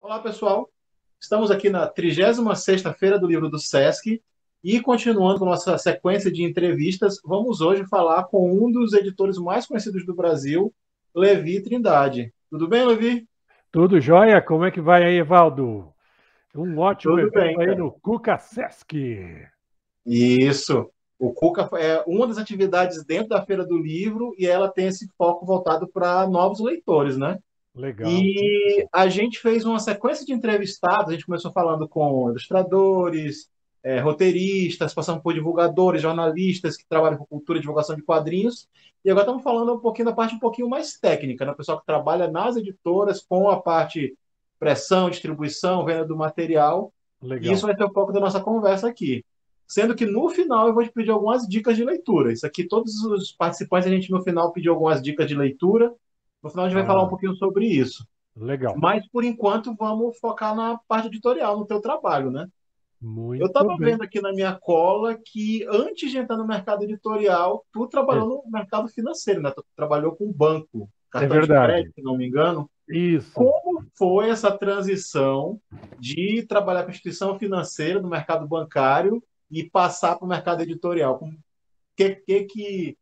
Olá, pessoal. Estamos aqui na 36ª Feira do Livro do Sesc e, continuando com nossa sequência de entrevistas, vamos hoje falar com um dos editores mais conhecidos do Brasil, Levi Trindade. Tudo bem, Levi? Tudo jóia? Como é que vai aí, Evaldo? Um ótimo Tudo evento bem, aí cara. no Cuca Sesc. Isso. O Cuca é uma das atividades dentro da Feira do Livro e ela tem esse foco voltado para novos leitores, né? Legal, muito E bom. a gente fez uma sequência de entrevistados. A gente começou falando com ilustradores, roteiristas, passando por divulgadores, jornalistas que trabalham com cultura e divulgação de quadrinhos. E agora estamos falando um pouquinho da parte um pouquinho mais técnica, né? O pessoal que trabalha nas editoras com a parte pressão, distribuição, venda do material. E isso Legal. vai ser o foco da nossa conversa aqui. Sendo que no final eu vou te pedir algumas dicas de leitura. Isso aqui, todos os participantes, a gente no final pediu algumas dicas de leitura. No final a gente vai falar um Ah, pouquinho sobre isso. legal. Mas, por enquanto, vamos focar na parte editorial, no teu trabalho, né? Eu Muito estava bem. vendo aqui na minha cola que, antes de entrar no mercado editorial, tu É, trabalhou no mercado financeiro, né? Tu trabalhou com banco, é cartão de crédito, verdade. se não me engano. Isso. Como foi essa transição de trabalhar com instituição financeira no mercado bancário e passar para o mercado editorial? O que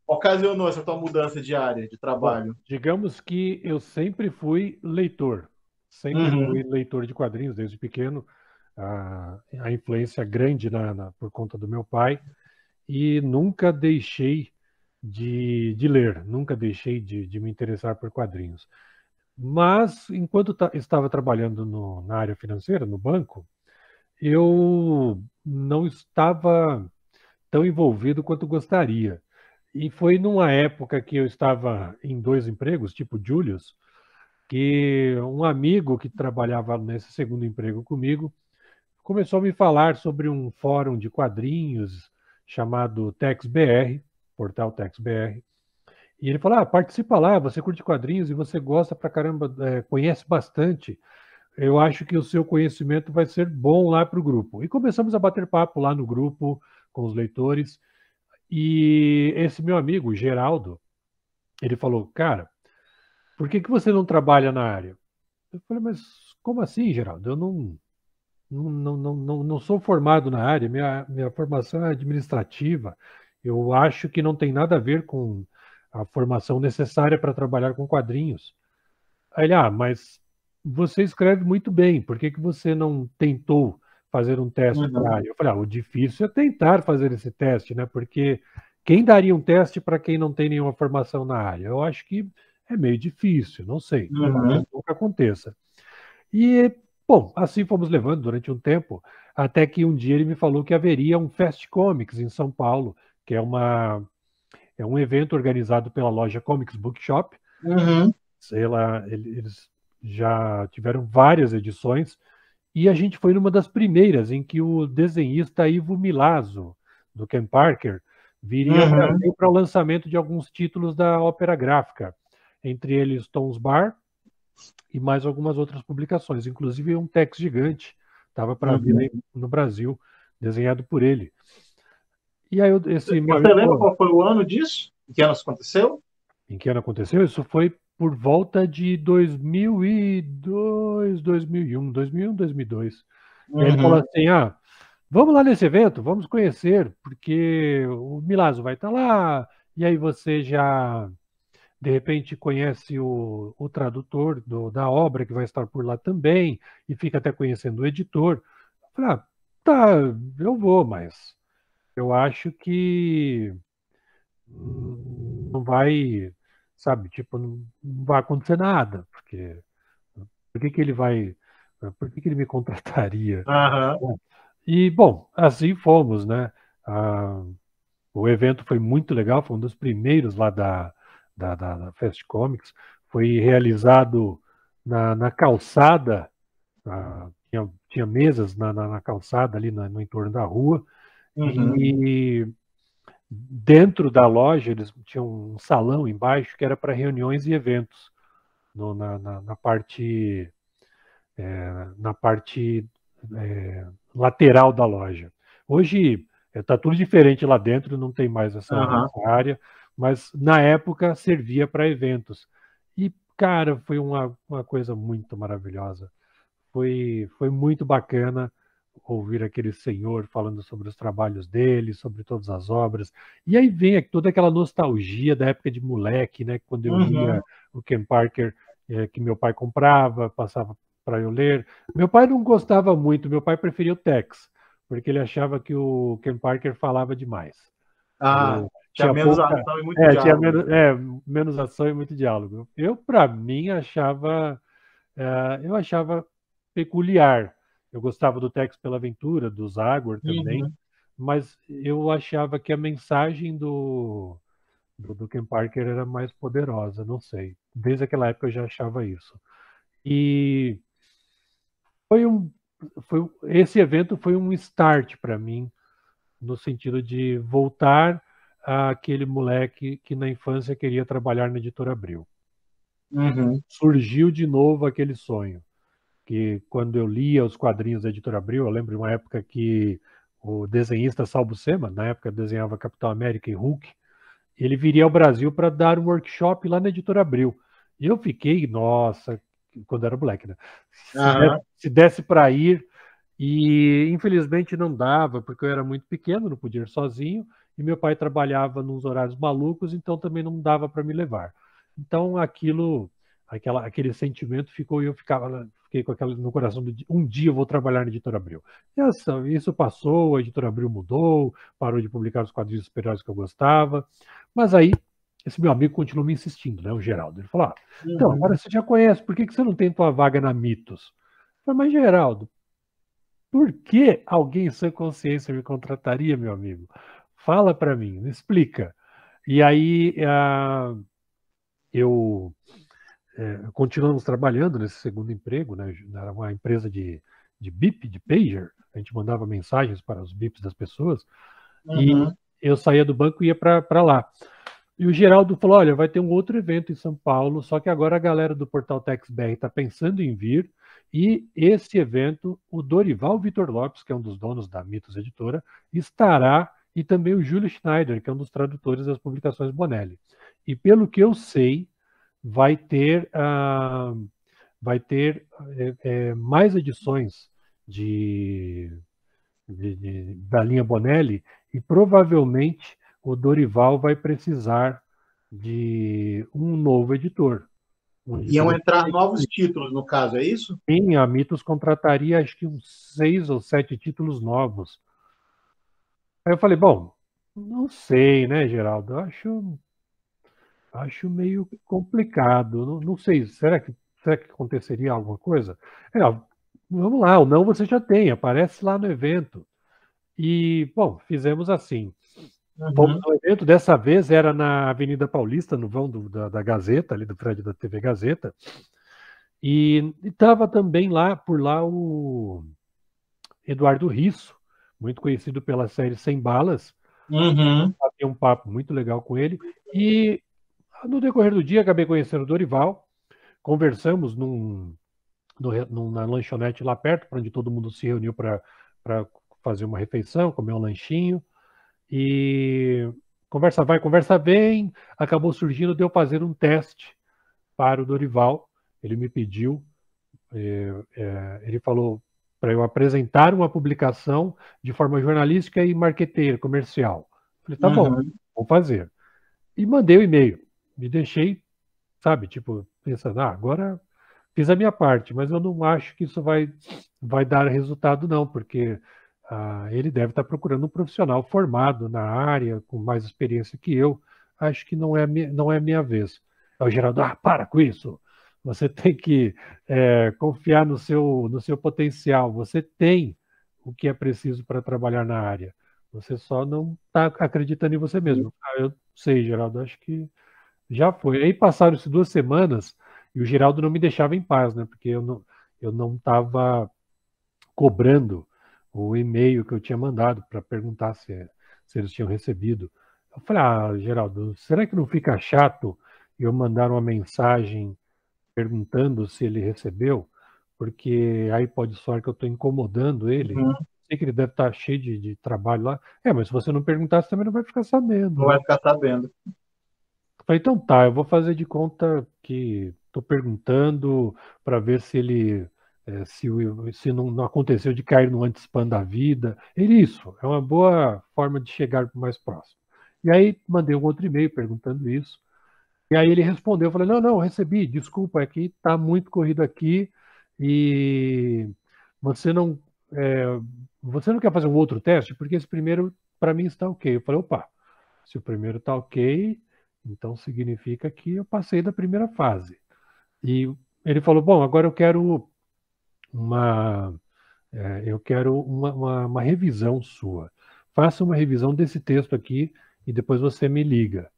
ocasionou essa tua mudança de área de Bom, trabalho? digamos que eu sempre fui leitor. Sempre fui Uhum, leitor de quadrinhos desde pequeno. A influência grande por conta do meu pai. E nunca deixei de ler, nunca deixei de me interessar por quadrinhos. Mas, enquanto estava trabalhando na área financeira, no banco, eu não estava tão envolvido quanto gostaria. E foi numa época que eu estava em dois empregos, tipo Julius, que um amigo que trabalhava nesse segundo emprego comigo começou a me falar sobre um fórum de quadrinhos chamado TexBR, portal TexBR. E ele falou: participa lá, você curte quadrinhos e você gosta pra caramba, conhece bastante. Eu acho que o seu conhecimento vai ser bom lá para o grupo. E começamos a bater papo lá no grupo com os leitores. E esse meu amigo, Geraldo, ele falou: cara, por que você não trabalha na área? Eu falei: mas como assim, Geraldo? Eu não sou formado na área, minha formação é administrativa. Eu acho que não tem nada a ver com a formação necessária para trabalhar com quadrinhos. Aí ele: mas você escreve muito bem, por que você não tentou fazer um teste para a uhum, área? Eu falei: o difícil é tentar fazer esse teste, né? Porque quem daria um teste para quem não tem nenhuma formação na área? Eu acho que é meio difícil, não sei, talvez uhum. nunca aconteça. E, bom, assim fomos levando durante um tempo, até que um dia ele me falou que haveria um Fast Comics em São Paulo, que é um evento organizado pela loja Comics Bookshop. Uhum. Sei lá, eles já tiveram várias edições, e a gente foi numa das primeiras, em que o desenhista Ivo Milazzo, do Ken Parker, viria ao Uhum. Brasil para o lançamento de alguns títulos da Ópera Gráfica, entre eles Tons Bar e mais algumas outras publicações, inclusive um Tex Gigante, estava para vir aí Uhum. no Brasil, desenhado por ele. E aí esse meu Você amigo lembra falou: qual foi o ano disso? Em que ano isso aconteceu? em que ano aconteceu? Isso foi por volta de 2002, 2001, 2001, 2002. E aí ele falou Uhum. assim: vamos lá nesse evento, vamos conhecer, porque o Milazzo vai estar lá, e aí você já, de repente, conhece o tradutor da obra que vai estar por lá também, e fica até conhecendo o editor. Eu falei: tá, eu vou, mas eu acho que não vai, sabe, tipo, não vai acontecer nada, porque por que ele vai, por que ele me contrataria? Aham. E, bom, assim fomos, né? Ah, o evento foi muito legal, foi um dos primeiros lá da Fast Comics, foi realizado na calçada, tinha mesas na calçada ali no entorno da rua, Uhum. e dentro da loja eles tinham um salão embaixo que era para reuniões e eventos, na parte lateral da loja. Hoje está tudo diferente lá dentro, não tem mais Aham. essa área, mas na época servia para eventos. E cara, foi uma coisa muito maravilhosa. Foi muito bacana ouvir aquele senhor falando sobre os trabalhos dele, sobre todas as obras. E aí vem toda aquela nostalgia da época de moleque, né? Quando eu lia Uhum. o Ken Parker, que meu pai comprava, passava para eu ler. Meu pai não gostava muito, meu pai preferia o Tex, porque ele achava que o Ken Parker falava demais. Ah, tinha Tinha menos pouca. ação e muito diálogo. Menos ação e muito diálogo. Eu, para mim, eu achava peculiar. Eu gostava do Tex pela Aventura, do Zagor também, Uhum. mas eu achava que a mensagem do Ken Parker era mais poderosa, não sei. Desde aquela época eu já achava isso. E foi um, esse evento foi um start para mim, no sentido de voltar àquele moleque que na infância queria trabalhar na Editora Abril. Uhum. Surgiu de novo aquele sonho. Que quando eu lia os quadrinhos da Editora Abril, eu lembro de uma época que o desenhista Sal Buscema, na época desenhava Capitão América e Hulk, ele viria ao Brasil para dar um workshop lá na Editora Abril. E eu fiquei, nossa, quando era moleque, né? Aham. Se desse para ir, e infelizmente não dava, porque eu era muito pequeno, não podia ir sozinho, e meu pai trabalhava nos horários malucos, então também não dava para me levar. Então aquele sentimento ficou, e eu fiquei com aquela no coração de um dia eu vou trabalhar na Editora Abril. Isso passou, a Editora Abril mudou, parou de publicar os quadrinhos super-heróis que eu gostava, mas aí esse meu amigo continuou me insistindo, né, o Geraldo. Ele falou: então, Uhum. agora você já conhece, por que você não tem tua vaga na Mitos? Eu falei: mas Geraldo, por que alguém sem consciência me contrataria, meu amigo? Fala para mim, me explica. E aí eu continuamos trabalhando nesse segundo emprego, né? Era uma empresa de BIP, de pager. A gente mandava mensagens para os BIPs das pessoas e Uhum. eu saía do banco e ia para lá. E o Geraldo falou: olha, vai ter um outro evento em São Paulo, só que agora a galera do Portal TexBR está pensando em vir, e esse evento, o Dorival Vitor Lopes, que é um dos donos da Mitos Editora, estará, e também o Júlio Schneider, que é um dos tradutores das publicações Bonelli. E pelo que eu sei, vai ter, mais edições de, da linha Bonelli, e provavelmente o Dorival vai precisar de um novo editor. Um editor Iam entrar novos experiente. títulos, no caso, é isso? Sim, a Mitos contrataria acho que uns 6 ou 7 títulos novos. Aí eu falei: bom, não sei, né, Geraldo? Acho meio complicado. Não, não sei, será que aconteceria alguma coisa? Ó, vamos lá, o não você já tem, aparece lá no evento. E, bom, fizemos assim. Fomos Uhum. no evento, dessa vez era na Avenida Paulista, no vão da Gazeta, ali do prédio da TV Gazeta. E estava também por lá o Eduardo Risso, muito conhecido pela série Sem Balas. Uhum. Havia um papo muito legal com ele. E no decorrer do dia acabei conhecendo o Dorival, conversamos numa lanchonete lá perto, onde todo mundo se reuniu para fazer uma refeição, comer um lanchinho. E conversa vai, conversa vem, acabou surgindo de eu fazer um teste para o Dorival. Ele me pediu, ele falou para eu apresentar uma publicação de forma jornalística e marqueteira, comercial. Falei: tá bom, Uhum. vou fazer. E mandei o e-mail. Me deixei, sabe, tipo, pensando: agora fiz a minha parte, mas eu não acho que isso vai dar resultado, não, porque ele deve estar procurando um profissional formado na área, com mais experiência que eu. Acho que não é minha vez. Aí o Geraldo: para com isso. Você tem que confiar no seu potencial. Você tem o que é preciso para trabalhar na área. Você só não está acreditando em você mesmo. Eu sei, Geraldo, acho que já foi. Aí passaram-se 2 semanas e o Geraldo não me deixava em paz, né? Porque eu não estava cobrando o e-mail que eu tinha mandado para perguntar se eles tinham recebido. Eu falei: Geraldo, será que não fica chato eu mandar uma mensagem perguntando se ele recebeu? Porque aí pode soar que eu estou incomodando ele. Uhum. Sei que ele deve estar cheio de trabalho lá. Mas se você não perguntar, você também não vai ficar sabendo, Não vai né? ficar sabendo. Falei: então tá, eu vou fazer de conta que estou perguntando para ver se ele se não aconteceu de cair no anti-spam da vida. Isso é uma boa forma de chegar mais próximo. E aí mandei um outro e-mail perguntando isso. E aí ele respondeu, eu falei, não, recebi, desculpa, é que está muito corrido aqui e você não, é, você não quer fazer um outro teste? Porque esse primeiro, para mim, está ok. Eu falei, opa, se o primeiro está ok, então significa que eu passei da primeira fase. E ele falou, bom, agora uma, eu quero uma revisão sua. Faça uma revisão desse texto aqui e depois você me liga.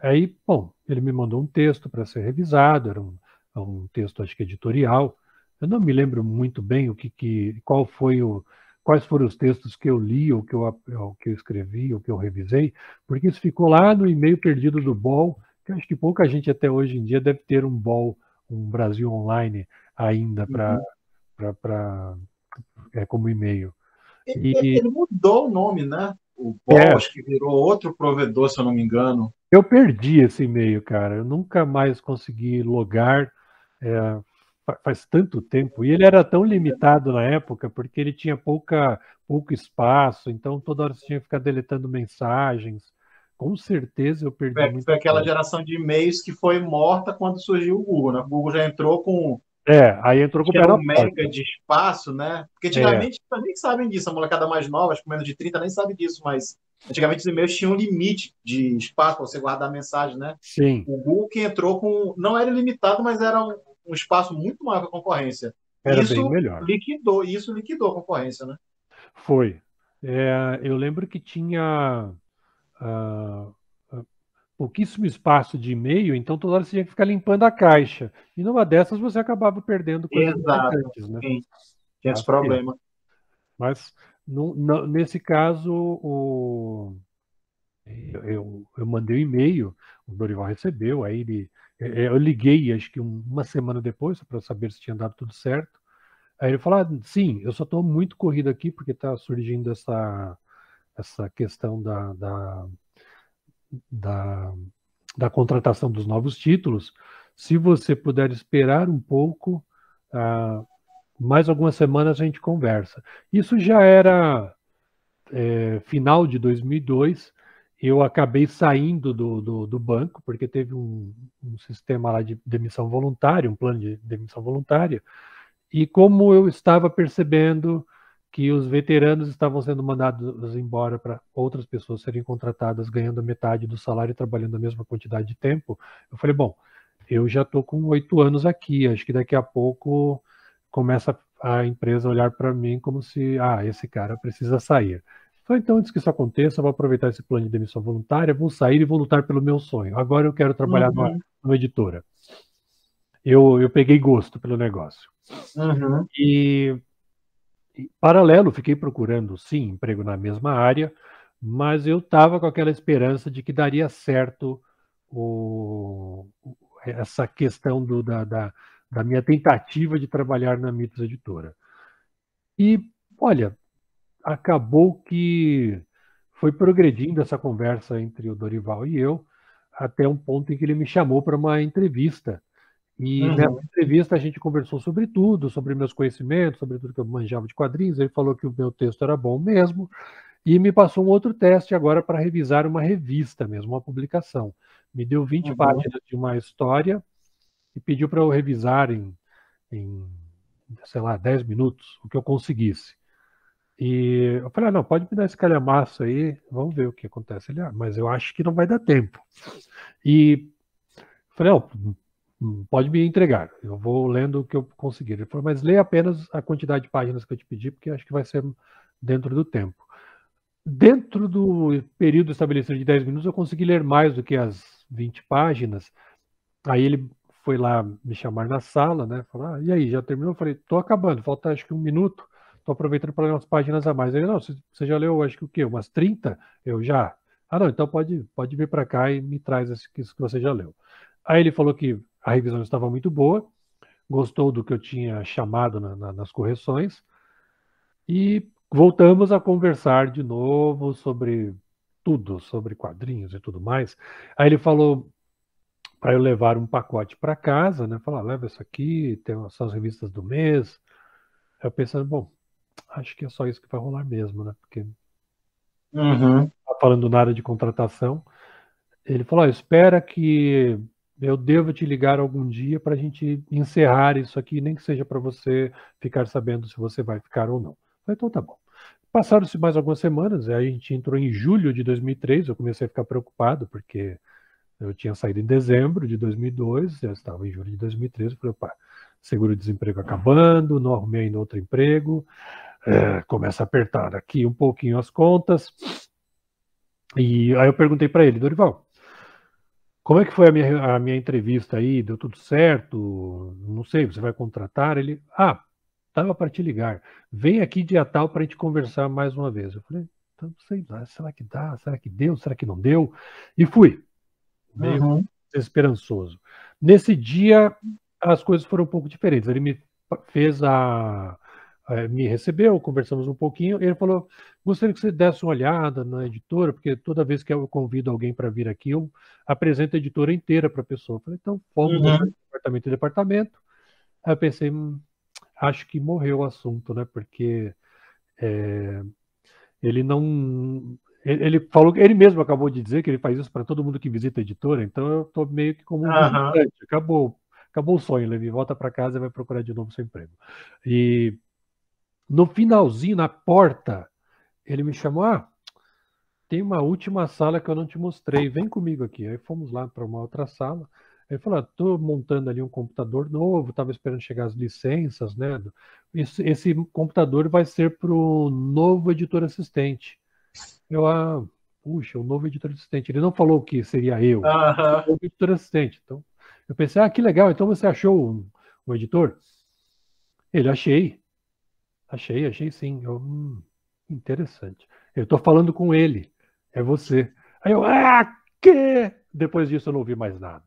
Aí, bom, ele me mandou um texto para ser revisado, era um texto, acho que editorial. Eu não me lembro muito bem quais foram os textos que eu li, ou que eu escrevi, ou que eu revisei, porque isso ficou lá no e-mail perdido do BOL, que acho que pouca gente até hoje em dia deve ter um BOL, um Brasil Online ainda Uhum. como e-mail. E Ele mudou o nome, né? O Ball, é, acho que virou outro provedor, se eu não me engano. eu perdi esse e-mail, cara. Eu nunca mais consegui logar. é, faz tanto tempo. E ele era tão limitado na época, porque ele tinha pouco espaço, então toda hora você tinha que ficar deletando mensagens. Com certeza eu perdi Foi muita aquela coisa. geração de e-mails que foi morta quando surgiu o Google, né? O Google já entrou com Aí entrou com o que é pé um na mega porta. de espaço, né? Porque É, antigamente, nem sabem disso, a molecada mais nova, acho que menos de 30 nem sabe disso, mas antigamente os e-mails tinham um limite de espaço para você guardar mensagem, né? sim, O Google que entrou com, não era ilimitado, mas era um espaço muito maior que a concorrência. era bem melhor. Isso liquidou a concorrência, né? Foi. Eu lembro que tinha ah, ah, pouquíssimo espaço de e-mail, então toda hora você tinha que ficar limpando a caixa. E numa dessas você acabava perdendo coisas Exato. importantes, né? Sim, tinha esse As que problema. Mas nesse caso, eu mandei um e-mail, o Dorival recebeu, aí eu liguei, acho que uma semana depois, para saber se tinha dado tudo certo. Aí ele falou: sim, eu só estou muito corrido aqui porque está surgindo essa questão da, da contratação dos novos títulos. Se você puder esperar um pouco, ah, mais algumas semanas a gente conversa. Isso já era final de 2002. Eu acabei saindo do banco, porque teve um sistema lá de demissão voluntária, um plano de demissão voluntária, e como eu estava percebendo que os veteranos estavam sendo mandados embora para outras pessoas serem contratadas ganhando metade do salário e trabalhando a mesma quantidade de tempo, eu falei, bom, eu já estou com 8 anos aqui, acho que daqui a pouco começa a empresa a olhar para mim como se, esse cara precisa sair. Então, antes que isso aconteça, eu vou aproveitar esse plano de demissão voluntária, vou sair e vou lutar pelo meu sonho. Agora eu quero trabalhar Uhum, numa editora. Eu peguei gosto pelo negócio. uhum. E, paralelo, fiquei procurando, sim, emprego na mesma área, mas eu estava com aquela esperança de que daria certo essa questão da minha tentativa de trabalhar na Mitos Editora. E, olha, acabou que foi progredindo essa conversa entre o Dorival e eu, até um ponto em que ele me chamou para uma entrevista. E nessa Uhum. entrevista a gente conversou sobre tudo, sobre meus conhecimentos, sobre tudo que eu manjava de quadrinhos. Ele falou que o meu texto era bom mesmo e me passou um outro teste agora para revisar uma revista mesmo, uma publicação. Me deu 20 Uhum. páginas de uma história e pediu para eu revisar em, sei lá, 10 minutos, o que eu conseguisse. E eu falei, não, pode me dar esse calhamaço aí, vamos ver o que acontece. Ele, mas eu acho que não vai dar tempo. E falei, não, pode me entregar, eu vou lendo o que eu conseguir. Ele falou, mas leia apenas a quantidade de páginas que eu te pedi, porque acho que vai ser dentro do tempo. Dentro do período estabelecido de 10 minutos, eu consegui ler mais do que as 20 páginas. Aí ele foi lá me chamar na sala, né? Falou, e aí, já terminou? Eu falei, tô acabando, falta acho que 1 minuto. Tô aproveitando para ler umas páginas a mais. Ele, não, você já leu, acho que o quê? Umas 30? Eu já. Não, então pode vir para cá e me traz isso que você já leu. Aí ele falou que a revisão estava muito boa, gostou do que eu tinha chamado nas correções, e voltamos a conversar de novo sobre tudo, sobre quadrinhos e tudo mais. Aí ele falou para eu levar um pacote para casa, né? Falar, leva isso aqui, tem essas revistas do mês. Eu pensando, bom, acho que é só isso que vai rolar mesmo, né? Porque não Uhum. tá falando nada de contratação. Ele falou, espera que eu devo te ligar algum dia para a gente encerrar isso aqui, nem que seja para você ficar sabendo se você vai ficar ou não. Eu falei, então tá bom. Passaram-se mais algumas semanas, aí a gente entrou em julho de 2003, eu comecei a ficar preocupado, porque eu tinha saído em dezembro de 2002, já estava em julho de 2013, eu falei, opa, seguro-desemprego acabando, não arrumei ainda outro emprego, começa a apertar aqui um pouquinho as contas, e aí eu perguntei para ele, Dorival, como é que foi a minha entrevista aí? Deu tudo certo? Não sei, você vai contratar? Ele, estava para te ligar. Vem aqui dia tal para a gente conversar mais uma vez. Eu falei, então, sei lá, será que dá? Será que deu? Será que não deu? E fui, meio Uhum. desesperançoso. Nesse dia, as coisas foram um pouco diferentes. Ele me fez me recebeu, conversamos um pouquinho, ele falou, gostaria que você desse uma olhada na editora, porque toda vez que eu convido alguém para vir aqui, eu apresento a editora inteira para a pessoa. Eu falei, então, fomos Uhum. departamento em departamento. Aí eu pensei, acho que morreu o assunto, né? Porque ele não. Ele falou, ele mesmo acabou de dizer que ele faz isso para todo mundo que visita a editora, então eu estou meio que como um Aham. visitante. Acabou o sonho, Levi. Volta para casa e vai procurar de novo seu emprego. E no finalzinho, na porta, ele me chamou, tem uma última sala que eu não te mostrei, vem comigo aqui. Aí fomos lá para uma outra sala. Ele falou, estou montando ali um computador novo, estava esperando chegar as licenças, né? Esse computador vai ser para o novo editor assistente. Eu, puxa, o novo editor assistente. Ele não falou que seria eu, o Aham. novo editor assistente. Então, eu pensei, que legal, então você achou um editor? Ele, achei sim. Eu, interessante. Eu estou falando com ele, é você. Aí eu, que? Depois disso eu não ouvi mais nada.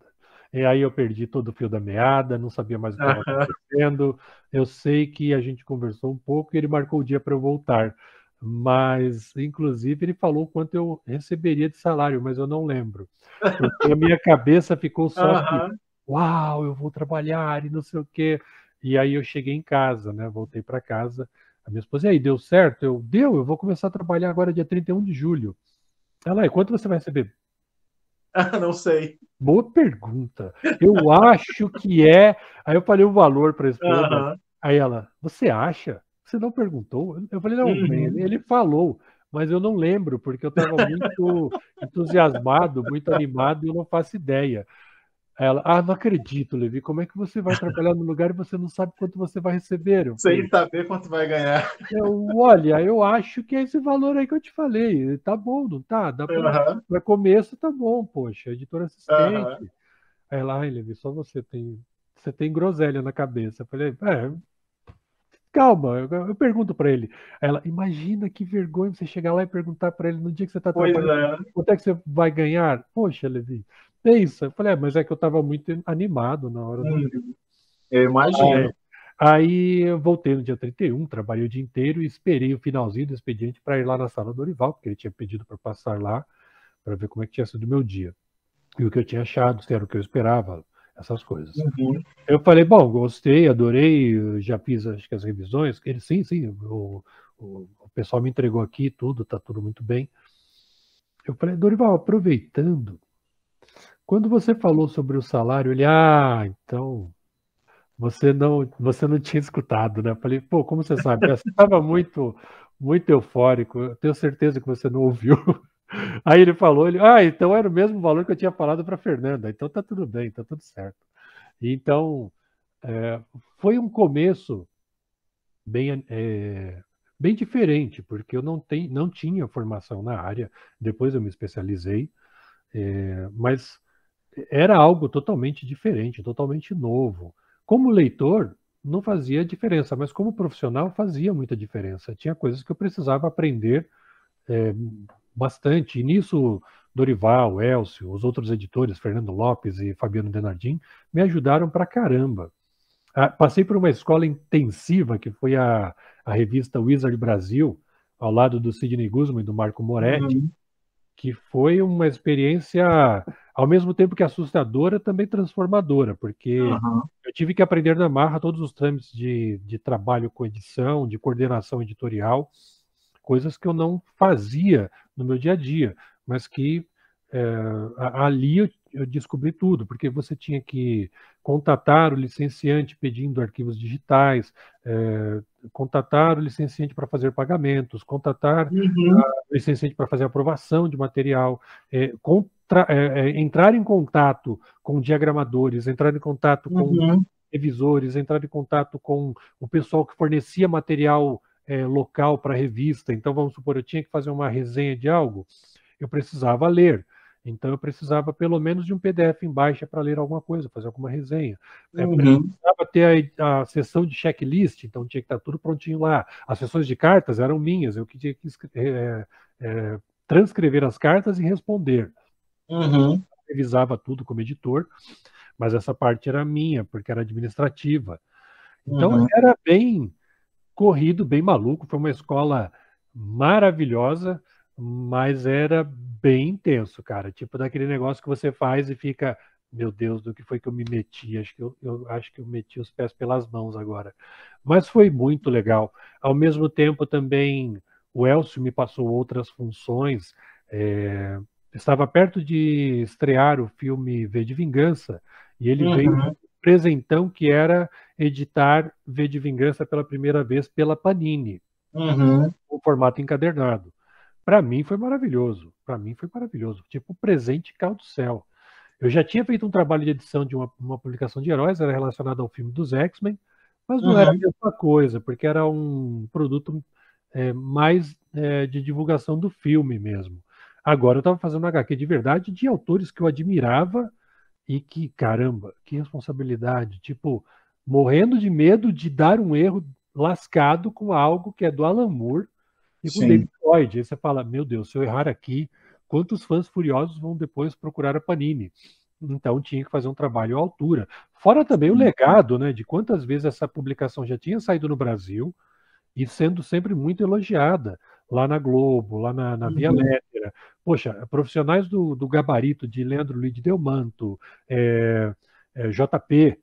E aí eu perdi todo o fio da meada, não sabia mais o que estava Aham. acontecendo. Eu sei que a gente conversou um pouco e ele marcou o dia para eu voltar. Mas, inclusive, ele falou quanto eu receberia de salário, mas eu não lembro. Porque a minha cabeça ficou só que, Aham. uau, eu vou trabalhar e não sei o quê. E aí eu cheguei em casa, né? Voltei para casa. A minha esposa, e aí, deu certo? Eu vou começar a trabalhar agora dia 31 de julho. Ela, e quanto você vai receber? Não sei. Boa pergunta. Eu acho que é. Aí eu falei o valor para a esposa. Aham. Aí ela, você acha? Você não perguntou? Eu falei, não, bem, ele, Uhum. ele falou, mas eu não lembro, porque eu estava muito entusiasmado, muito animado e eu não faço ideia. Aí ela, não acredito, Levi, como é que você vai trabalhar no lugar e você não sabe quanto você vai receber? Eu Sem falei, saber quanto vai ganhar. olha, eu acho que é esse valor aí que eu te falei. Tá bom, não tá? Dá Aham. para começo, tá bom, poxa, editor Aham. assistente. Aí lá, Levi, só você tem groselha na cabeça. Eu falei, calma, eu pergunto para ele. Aí ela, imagina que vergonha você chegar lá e perguntar para ele no dia que você está Pois trabalhando, é. quanto é que você vai ganhar? Poxa, Levi, pensa. Eu falei, mas é que eu estava muito animado na hora do. Uhum. Eu Aí, imagino. aí eu voltei no dia 31, trabalhei o dia inteiro e esperei o finalzinho do expediente para ir lá na sala do Orival, porque ele tinha pedido para passar lá para ver como é que tinha sido o meu dia. E o que eu tinha achado, se era o que eu esperava, essas coisas. Uhum. Eu falei, bom, gostei, adorei, já fiz acho que as revisões. Ele, sim, o pessoal me entregou aqui tudo, tá tudo muito bem. Eu falei, Dorival, aproveitando, quando você falou sobre o salário, ele, então você não tinha escutado, né? Eu falei, pô, como você sabe? Você estava muito, muito eufórico, eu tenho certeza que você não ouviu. Aí ele falou, então era o mesmo valor que eu tinha falado para Fernanda, então tá tudo bem, tá tudo certo. Então, é, foi um começo bem, bem diferente, porque eu não tinha formação na área, depois eu me especializei, mas era algo totalmente diferente, totalmente novo. Como leitor, não fazia diferença, mas como profissional fazia muita diferença. Tinha coisas que eu precisava aprender é, bastante. E nisso, Dorival, Elcio, os outros editores, Fernando Lopes e Fabiano Denardim, me ajudaram pra caramba. Passei por uma escola intensiva, que foi a revista Wizard Brasil, ao lado do Sidney Guzman e do Marco Moretti, Uhum. que foi uma experiência ao mesmo tempo que assustadora, também transformadora, porque Aham. eu tive que aprender na marra todos os trâmites de trabalho com edição, de coordenação editorial, coisas que eu não fazia no meu dia a dia, mas que é, ali eu descobri tudo, porque você tinha que contatar o licenciante pedindo arquivos digitais, contatar o licenciante para fazer pagamentos, contatar Uhum. o licenciante para fazer aprovação de material, entrar em contato com diagramadores, entrar em contato com Uhum. revisores, entrar em contato com o pessoal que fornecia material local para a revista. Então, vamos supor, eu tinha que fazer uma resenha de algo, eu precisava ler. Então, eu precisava pelo menos de um PDF em baixa para ler alguma coisa, fazer alguma resenha. Uhum. Precisava ter a sessão de checklist, então tinha que estar tudo prontinho lá. As sessões de cartas eram minhas, eu que tinha que transcrever as cartas e responder. Uhum. Eu revisava tudo como editor, mas essa parte era minha, porque era administrativa. Então, Uhum. era bem corrido, bem maluco. Foi uma escola maravilhosa, mas era bem intenso, cara. Tipo daquele negócio que você faz e fica, meu Deus, do que foi que eu me meti? Acho que eu meti os pés pelas mãos agora. Mas foi muito legal. Ao mesmo tempo, também o Elcio me passou outras funções. É, estava perto de estrear o filme V de Vingança, e ele veio com Uhum. um presentão que era editar V de Vingança pela primeira vez pela Panini, Uhum. o formato encadernado. Para mim foi maravilhoso. Para mim foi maravilhoso. Tipo, presente caiu do céu. Eu já tinha feito um trabalho de edição de uma publicação de heróis, era relacionado ao filme dos X-Men, mas não era a Uhum. mesma coisa, porque era um produto mais de divulgação do filme mesmo. Agora eu estava fazendo um HQ de verdade de autores que eu admirava e que, caramba, que responsabilidade. Tipo, morrendo de medo de dar um erro lascado com algo que é do Alan Moore e com o David Sim. Lloyd. Aí você fala, meu Deus, se eu errar aqui, quantos fãs furiosos vão depois procurar a Panini? Então tinha que fazer um trabalho à altura. Fora também o Sim. legado, né, de quantas vezes essa publicação já tinha saído no Brasil e sendo sempre muito elogiada lá na Globo, lá na Via Uhum. Lettera. Poxa, profissionais do gabarito de Leandro Luiz Delmanto, JP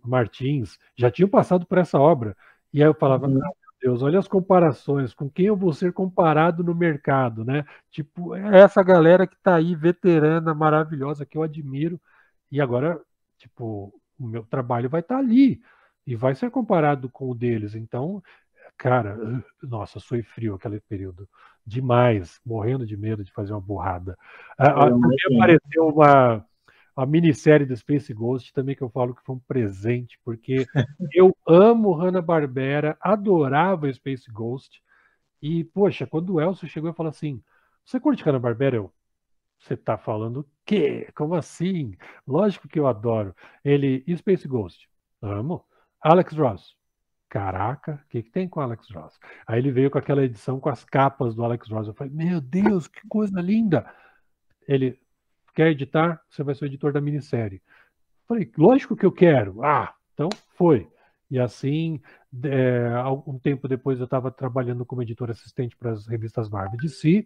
Martins, já tinham passado por essa obra. E aí eu falava, ah, Uhum. meu Deus, olha as comparações, com quem eu vou ser comparado no mercado, né? Tipo, é essa galera que está aí, veterana, maravilhosa, que eu admiro, e agora, tipo, o meu trabalho vai estar ali, e vai ser comparado com o deles. Então, cara, nossa, suei frio aquele período. Demais, morrendo de medo de fazer uma burrada. Eu Também imagino. apareceu uma minissérie do Space Ghost também que eu falo que foi um presente, porque eu amo Hanna-Barbera, adorava Space Ghost, e, poxa, quando o Elcio chegou e falou assim, você curte Hanna-Barbera? Você tá falando o quê? Como assim? Lógico que eu adoro. Ele, e Space Ghost? Amo. Alex Ross? Caraca, o que tem com o Alex Ross? Aí ele veio com aquela edição com as capas do Alex Ross. Eu falei, meu Deus, que coisa linda! Ele, quer editar? Você vai ser o editor da minissérie. Eu falei, lógico que eu quero. Ah, então foi. E assim, algum tempo depois eu estava trabalhando como editor assistente para as revistas Marvel e DC.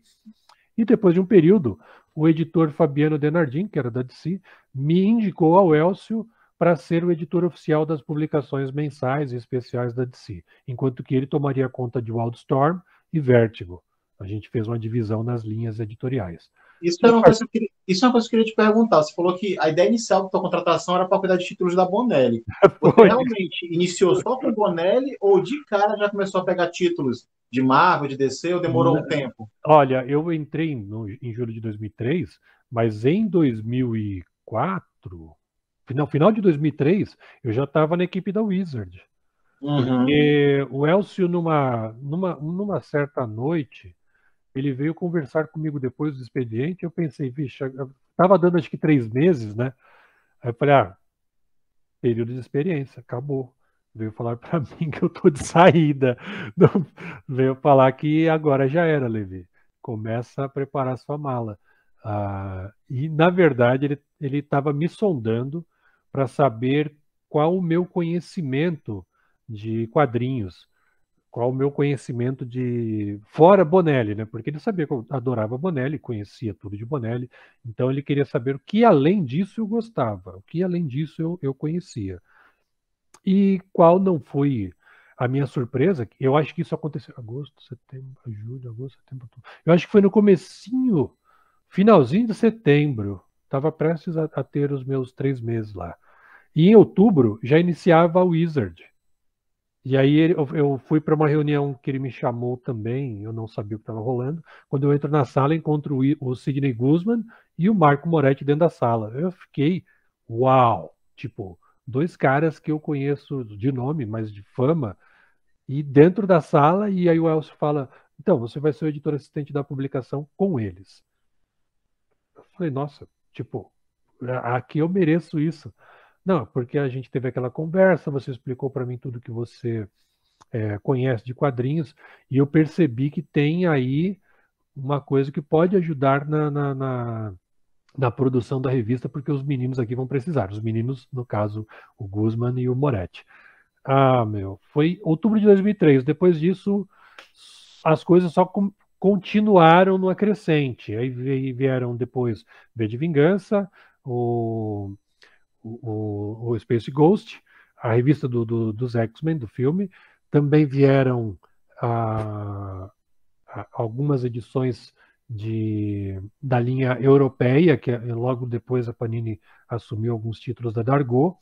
E depois de um período, o editor Fabiano Denardim, que era da DC, me indicou ao Elcio para ser o editor oficial das publicações mensais e especiais da DC, enquanto que ele tomaria conta de Wildstorm e Vertigo. A gente fez uma divisão nas linhas editoriais. Isso E é a uma partir coisa isso é uma coisa que eu queria te perguntar. Você falou que a ideia inicial da tua contratação era para cuidar de títulos da Bonelli. Você foi. realmente iniciou só com Bonelli ou de cara já começou a pegar títulos de Marvel, de DC ou demorou um tempo? Olha, eu entrei em julho de 2003, mas em 2004, final de 2003, eu já estava na equipe da Wizard. Uhum. Porque o Elcio, numa certa noite, ele veio conversar comigo depois do expediente. Eu pensei, vixe, estava dando acho que 3 meses, né? Aí eu falei, período de experiência, acabou. Veio falar para mim que eu tô de saída. Não, veio falar que agora já era, Levi. Começa a preparar sua mala. E, na verdade, ele estava me sondando para saber qual o meu conhecimento de quadrinhos. qual o meu conhecimento de... Fora Bonelli, né? Porque ele sabia que eu adorava Bonelli, conhecia tudo de Bonelli, então ele queria saber o que além disso eu gostava, o que além disso eu conhecia. E qual não foi a minha surpresa? Eu acho que isso aconteceu em agosto, setembro, julho, agosto, setembro, outubro. Eu acho que foi no comecinho, finalzinho de setembro. Estava prestes a ter os meus 3 meses lá. E em outubro já iniciava a Wizard. E aí eu fui para uma reunião que ele me chamou também, eu não sabia o que estava rolando. Quando eu entro na sala, encontro o Sidney Guzman e o Marco Moretti dentro da sala. Eu fiquei, uau! Tipo, dois caras que eu conheço de nome, mas de fama, e dentro da sala, e aí o Elcio fala, então, você vai ser o editor assistente da publicação com eles. Eu falei, nossa, tipo, aqui eu mereço isso. Não, porque a gente teve aquela conversa, você explicou para mim tudo que você conhece de quadrinhos, e eu percebi que tem aí uma coisa que pode ajudar na produção da revista, porque os meninos aqui vão precisar. Os meninos, no caso, o Guzman e o Moretti. Ah, meu, foi outubro de 2003. Depois disso, as coisas só continuaram no crescente. Aí vieram depois V de Vingança, o Space Ghost, a revista dos X-Men, do filme. Também vieram algumas edições da linha europeia, que logo depois a Panini assumiu alguns títulos da Dargaud.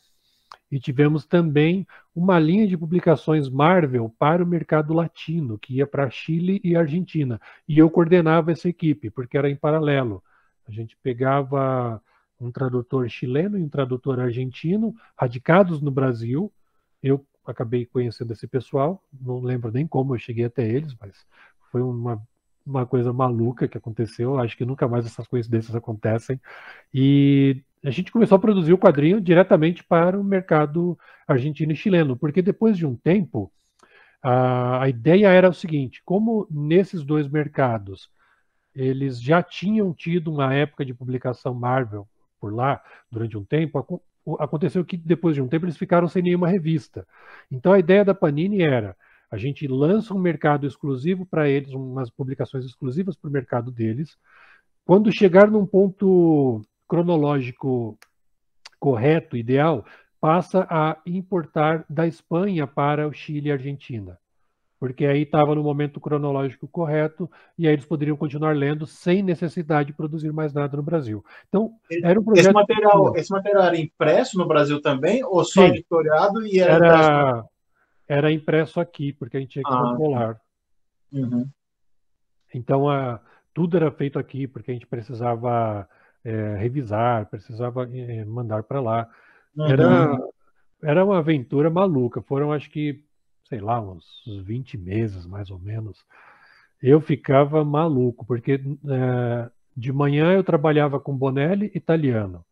E tivemos também uma linha de publicações Marvel para o mercado latino, que ia para Chile e Argentina. E eu coordenava essa equipe, porque era em paralelo. A gente pegava um tradutor chileno e um tradutor argentino, radicados no Brasil. Eu acabei conhecendo esse pessoal, não lembro nem como eu cheguei até eles, mas foi uma coisa maluca que aconteceu. Acho que nunca mais essas coincidências acontecem. E a gente começou a produzir o quadrinho diretamente para o mercado argentino e chileno, porque depois de um tempo, a ideia era o seguinte: como nesses dois mercados eles já tinham tido uma época de publicação Marvel por lá durante um tempo, aconteceu que depois de um tempo eles ficaram sem nenhuma revista. Então a ideia da Panini era: a gente lança um mercado exclusivo para eles, umas publicações exclusivas para o mercado deles. Quando chegar num ponto cronológico correto, ideal, passa a importar da Espanha para o Chile e a Argentina. Porque aí estava no momento cronológico correto e aí eles poderiam continuar lendo sem necessidade de produzir mais nada no Brasil. Então, era um Esse projeto. material, esse material era impresso no Brasil também, ou só Sim, editoriado e era impresso? era impresso aqui, porque a gente tinha que Ah, controlar. uhum. Então, tudo era feito aqui, porque a gente precisava revisar, precisava mandar para lá. Uhum. Era uma aventura maluca. Foram, acho que, sei lá, uns 20 meses, mais ou menos. Eu ficava maluco, porque de manhã eu trabalhava com Bonelli, italiano.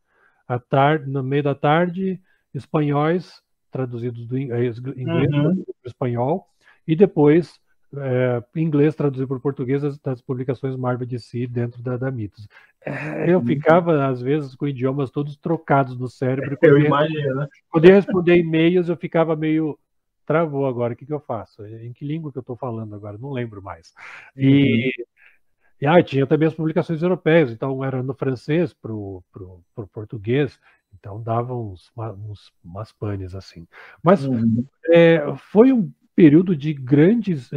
À tarde, no meio da tarde, espanhóis, traduzidos do inglês Uhum. para espanhol, e depois inglês traduzido para português das publicações Marvel DC dentro da Mitos. Eu ficava, às vezes, com idiomas todos trocados no cérebro, e Eu imagino. quando eu ia responder e-mails, eu ficava meio. Travou agora, o que eu faço? Em que língua que eu estou falando agora? Não lembro mais. Uhum. Tinha também as publicações europeias, então era no francês para o português, então dava umas panes assim. Mas Uhum. foi um período de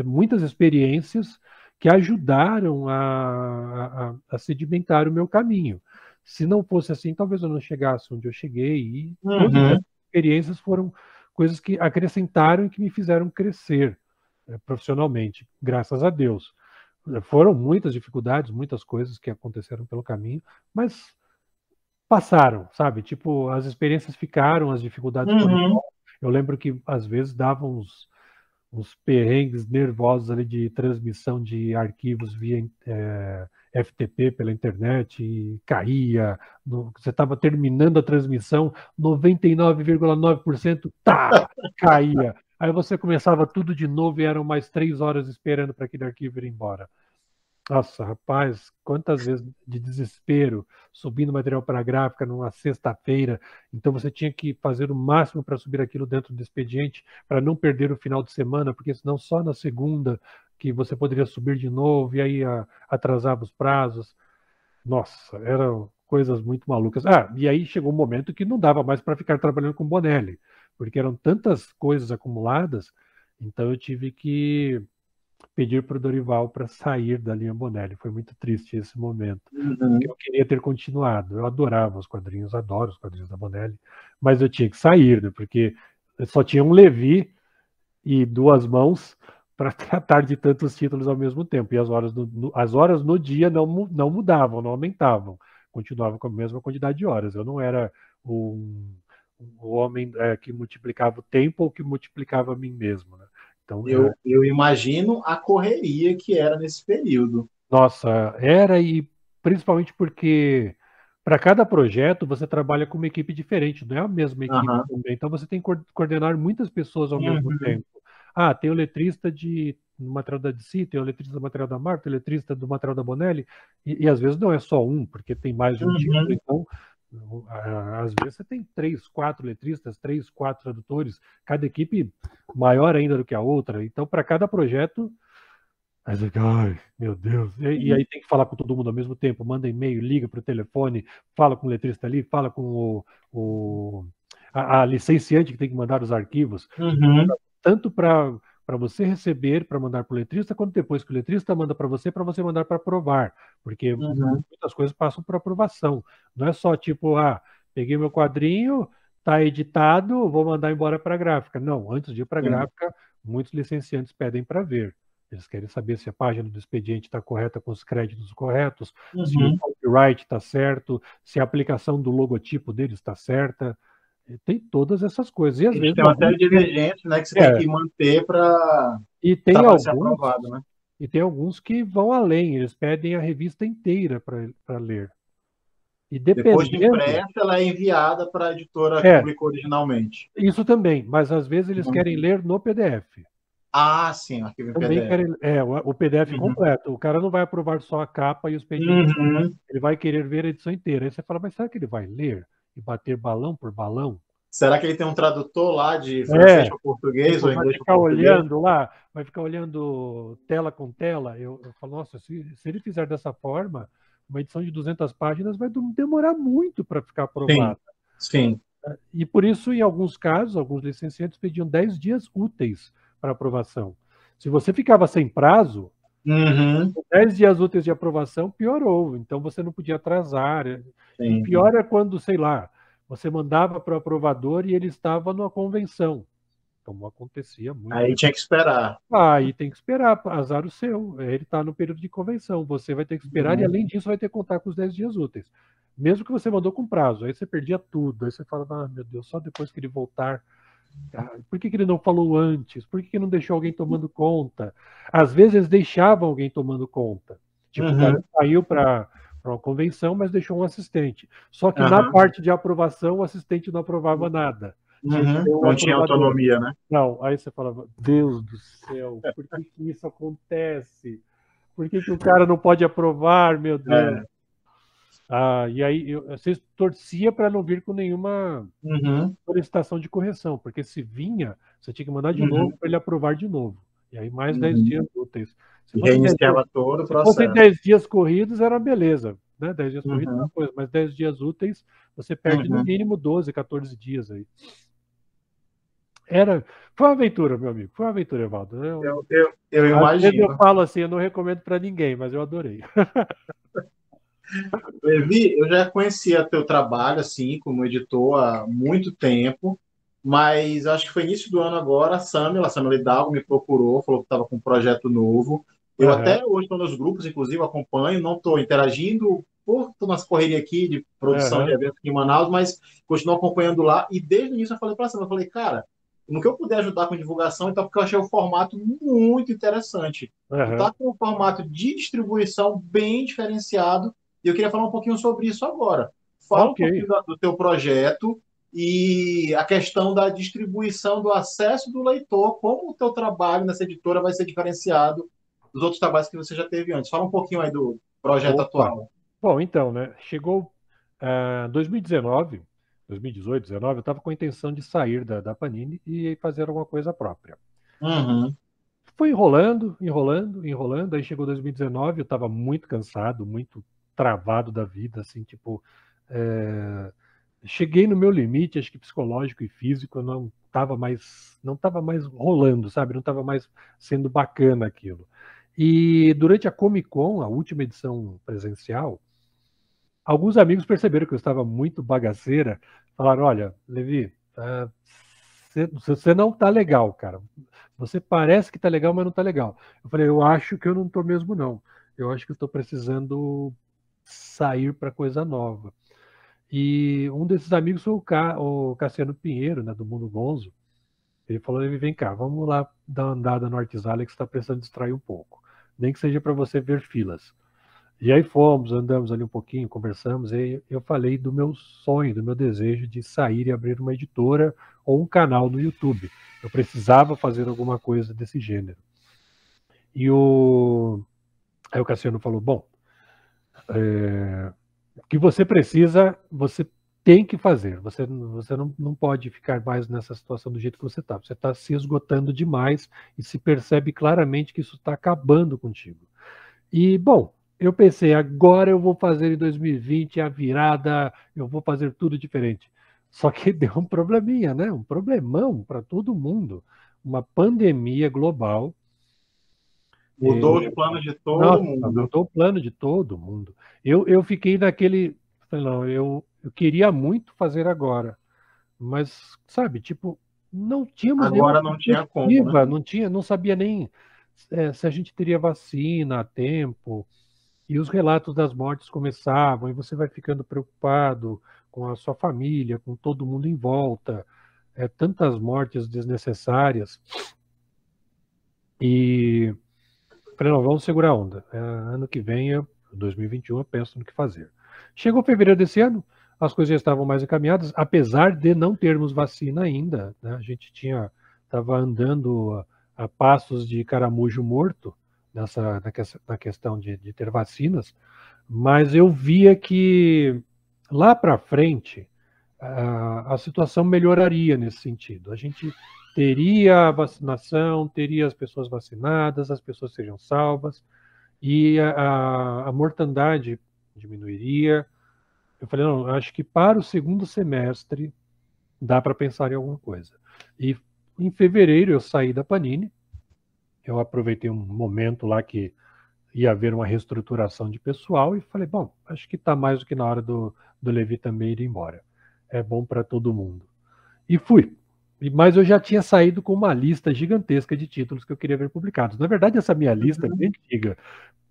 muitas experiências que ajudaram a sedimentar o meu caminho. Se não fosse assim, talvez eu não chegasse onde eu cheguei, e todas essas Uhum. experiências foram coisas que acrescentaram e que me fizeram crescer profissionalmente, graças a Deus. Foram muitas dificuldades, muitas coisas que aconteceram pelo caminho, mas passaram, sabe? Tipo, as experiências ficaram, as dificuldades foram. Uhum. Eu lembro que às vezes davam uns perrengues nervosos ali de transmissão de arquivos via FTP pela internet e caía. Você estava terminando a transmissão, 99,9% caía. Aí você começava tudo de novo e eram mais 3 horas esperando para aquele arquivo ir embora. Nossa, rapaz, quantas vezes de desespero, subindo material para a gráfica numa sexta-feira, então você tinha que fazer o máximo para subir aquilo dentro do expediente, para não perder o final de semana, porque senão só na segunda que você poderia subir de novo, e aí atrasava os prazos. Nossa, eram coisas muito malucas. Ah, e aí chegou um momento que não dava mais para ficar trabalhando com Bonelli, porque eram tantas coisas acumuladas, então eu tive que pedir para o Dorival para sair da linha Bonelli. Foi muito triste esse momento, porque Uhum. eu queria ter continuado. Eu adorava os quadrinhos, adoro os quadrinhos da Bonelli, mas eu tinha que sair, né, porque só tinha um Levi e duas mãos para tratar de tantos títulos ao mesmo tempo. E as horas no dia não mudavam, não aumentavam. Continuava com a mesma quantidade de horas. Eu não era um, um homem que multiplicava o tempo ou que multiplicava a mim mesmo. Né? Então, Eu imagino a correria que era nesse período. nossa, era e principalmente porque para cada projeto você trabalha com uma equipe diferente, não é a mesma equipe Aham. também. Então você tem que coordenar muitas pessoas ao mesmo Uhum. tempo. Ah, tem o letrista do material da DC, tem o letrista do material da Marvel, tem o letrista do material da Bonelli, e às vezes não é só um, porque tem mais de um título, Uhum. então às vezes você tem três, quatro letristas, três, quatro tradutores, cada equipe maior ainda do que a outra. Então, para cada projeto aí você fica, ai, meu Deus. E aí tem que falar com todo mundo ao mesmo tempo, manda e-mail, liga para o telefone, fala com o letrista ali, fala com a licenciante que tem que mandar os arquivos, Uhum. tanto para você receber, para mandar para o letrista, quanto depois que o letrista manda para você mandar para aprovar, porque Uhum. muitas coisas passam por aprovação. Não é só tipo, peguei meu quadrinho, está editado, vou mandar embora para a gráfica. Não, antes de ir para a Sim. gráfica, muitos licenciantes pedem para ver. Eles querem saber se a página do expediente está correta com os créditos corretos, se o Uhum. copyright está certo, se a aplicação do logotipo deles está certa. Tem todas essas coisas. E às Eles vezes têm uma alguns. série de exigências, né, que você tem É, que manter para e o tem trabalho ser alguns, aprovado, né? e tem alguns que vão além, eles pedem a revista inteira para ler. E Depois de dependendo, impressa, ela é enviada para a editora que é, publicou originalmente. isso também, mas às vezes eles Uhum. querem ler no PDF. Ah, sim, arquivo em Também PDF. querem, o PDF Uhum. completo. O cara não vai aprovar só a capa e o expediente. Uhum. Ele vai querer ver a edição inteira. Aí você fala, mas será que ele vai ler e bater balão por balão? Será que ele tem um tradutor lá de francês É, para português tipo, ou vai inglês para ficar português? olhando lá, vai ficar olhando tela com tela. Eu falo, nossa, se ele fizer dessa forma, uma edição de 200 páginas vai demorar muito para ficar Sim, aprovada. sim. E por isso, em alguns casos, alguns licenciantes pediam 10 dias úteis para aprovação. Se você ficava sem prazo, Uhum. 10 dias úteis de aprovação piorou, então você não podia atrasar. E Sim. pior é quando, sei lá, você mandava para o aprovador e ele estava numa convenção, como acontecia muito. Aí tinha que esperar. Aí tem que esperar, azar o seu. Ele está no período de convenção, você vai ter que esperar e, Uhum. além disso, vai ter que contar com os 10 dias úteis. Mesmo que você mandou com prazo, aí você perdia tudo. Aí você fala, meu Deus, só depois que ele voltar. Por que ele não falou antes? Por que não deixou alguém tomando conta? Às vezes deixavam alguém tomando conta. Tipo, o cara Uhum. saiu para uma convenção, mas deixou um assistente. Só que na Aham. parte de aprovação, o assistente não aprovava nada. Tinha que Uhum. ter o Não tinha aprovador. autonomia, né? Não, aí você falava, Deus do céu, por que isso acontece? Por que o cara não pode aprovar, meu Deus? É. E aí você torcia para não vir com nenhuma Uhum. solicitação de correção, porque se vinha, você tinha que mandar de novo Uhum. para ele aprovar de novo. E aí mais 10 Uhum. dias úteis. Se E fosse 10 dias, reiniciava todo o se fossem processo. 10 dias corridos, era beleza. Né? 10 dias corridos é uma Uhum. coisa, mas 10 dias úteis, você perde no Uhum. mínimo 12, 14 dias aí. Foi uma aventura, meu amigo. Foi uma aventura, Evaldo. Eu Às vezes eu imagino. falo assim, eu não recomendo para ninguém, mas eu adorei. Levi, eu já conhecia teu trabalho assim como editor há muito tempo, mas acho que foi início do ano agora, a Samila Hidalgo me procurou, falou que estava com um projeto novo. Eu Aham, até hoje estou nos grupos, inclusive acompanho, não estou interagindo por toda nossa correria aqui de produção de aham, eventos aqui em Manaus, mas continuo acompanhando lá. E desde o início eu falei para a Samila, eu falei, cara, no que eu puder ajudar com divulgação, então porque eu achei o formato muito interessante. Tu aham. tá com um formato de distribuição bem diferenciado e eu queria falar um pouquinho sobre isso agora. Fala um Ok. pouquinho do teu projeto e a questão da distribuição, do acesso do leitor, como o teu trabalho nessa editora vai ser diferenciado dos outros trabalhos que você já teve antes. Fala um pouquinho aí do projeto Opa! atual. Bom, então, né? Chegou 2019, 2018, 2019, eu estava com a intenção de sair da Panini e fazer alguma coisa própria. Uhum. Foi enrolando, enrolando, enrolando. Aí chegou 2019, eu estava muito cansado, muito travado da vida, assim, tipo, é, cheguei no meu limite, acho que psicológico e físico, eu não estava mais rolando, sabe? Não estava mais sendo bacana aquilo. E durante a Comic Con, a última edição presencial, alguns amigos perceberam que eu estava muito bagaceira, falaram: olha, Levi, você não tá legal, cara. Você parece que tá legal, mas não tá legal. Eu falei: eu acho que eu não tô mesmo, não. Eu acho que eu tô precisando sair para coisa nova. E um desses amigos foi o Cassiano Pinheiro, né, do Mundo Gonzo. Ele falou: Levi, vem cá, vamos lá dar uma andada no Artisale que você está precisando distrair um pouco. Nem que seja para você ver filas. E aí fomos, andamos ali um pouquinho, conversamos, e eu falei do meu sonho, do meu desejo de sair e abrir uma editora ou um canal no YouTube. Eu precisava fazer alguma coisa desse gênero. E aí o Cassiano falou: bom, o que você precisa, você tem que fazer. Você não pode ficar mais nessa situação do jeito que você está. Você está se esgotando demais e se percebe claramente que isso está acabando contigo. E, bom, eu pensei: agora eu vou fazer em 2020 a virada, eu vou fazer tudo diferente. Só que deu um probleminha, né? Um problemão para todo mundo. Uma pandemia global. Mudou os planos de todo Nossa, mundo. mudou o plano de todo mundo. Eu fiquei naquele. Não, eu queria muito fazer agora, mas, sabe, tipo, não tínhamos nenhuma Agora não tinha como, né? perspectiva, não sabia nem se a gente teria vacina a tempo. E os relatos das mortes começavam, e você vai ficando preocupado com a sua família, com todo mundo em volta, tantas mortes desnecessárias. E falei: não, vamos segurar a onda. Ano que vem, 2021, eu penso no que fazer. Chegou fevereiro desse ano, as coisas já estavam mais encaminhadas, apesar de não termos vacina ainda, né? A gente estava andando a passos de caramujo morto na questão de ter vacinas, mas eu via que lá para frente a situação melhoraria nesse sentido. A gente teria a vacinação, teria as pessoas vacinadas, as pessoas seriam salvas e a mortandade diminuiria. Eu falei: não, acho que para o segundo semestre dá para pensar em alguma coisa. E em fevereiro eu saí da Panini, eu aproveitei um momento lá que ia haver uma reestruturação de pessoal e falei: bom, acho que está mais do que na hora do Levi também ir embora. É bom para todo mundo. E fui. Mas eu já tinha saído com uma lista gigantesca de títulos que eu queria ver publicados. Na verdade, essa minha lista é bem antiga.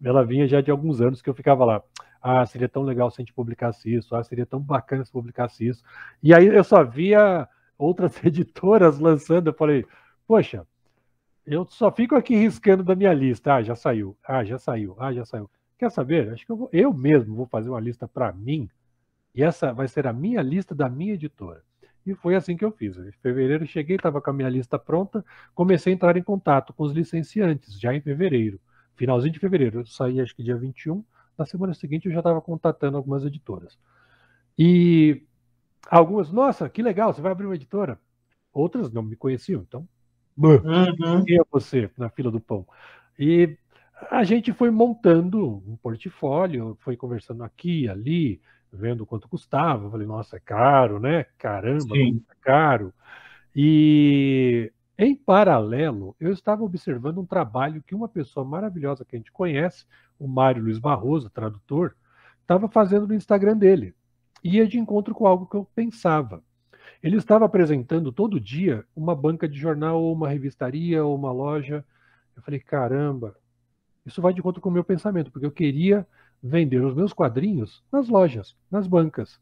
Ela vinha já de alguns anos que eu ficava lá: ah, seria tão legal se a gente publicasse isso, ah, seria tão bacana se publicasse isso. E aí eu só via outras editoras lançando, eu falei: poxa, eu só fico aqui riscando da minha lista. Ah, já saiu. Ah, já saiu. Ah, já saiu. Quer saber? Acho que eu mesmo vou fazer uma lista para mim. E essa vai ser a minha lista da minha editora. E foi assim que eu fiz. Em fevereiro cheguei, estava com a minha lista pronta, comecei a entrar em contato com os licenciantes, já em fevereiro. Finalzinho de fevereiro. Eu saí acho que dia 21. Na semana seguinte eu já estava contatando algumas editoras. E algumas: nossa, que legal, você vai abrir uma editora. Outras não me conheciam, então Uhum. quem é você na fila do pão? E a gente foi montando um portfólio, foi conversando aqui, ali, vendo quanto custava. Eu falei: nossa, é caro, né? Caramba, como Sim. é caro. E em paralelo, eu estava observando um trabalho que uma pessoa maravilhosa que a gente conhece, o Mário Luiz Barroso, tradutor, estava fazendo no Instagram dele. Ia de encontro com algo que eu pensava. Ele estava apresentando todo dia uma banca de jornal, ou uma revistaria, ou uma loja. Eu falei: caramba, isso vai de encontro com o meu pensamento, porque eu queria vender os meus quadrinhos nas lojas, nas bancas.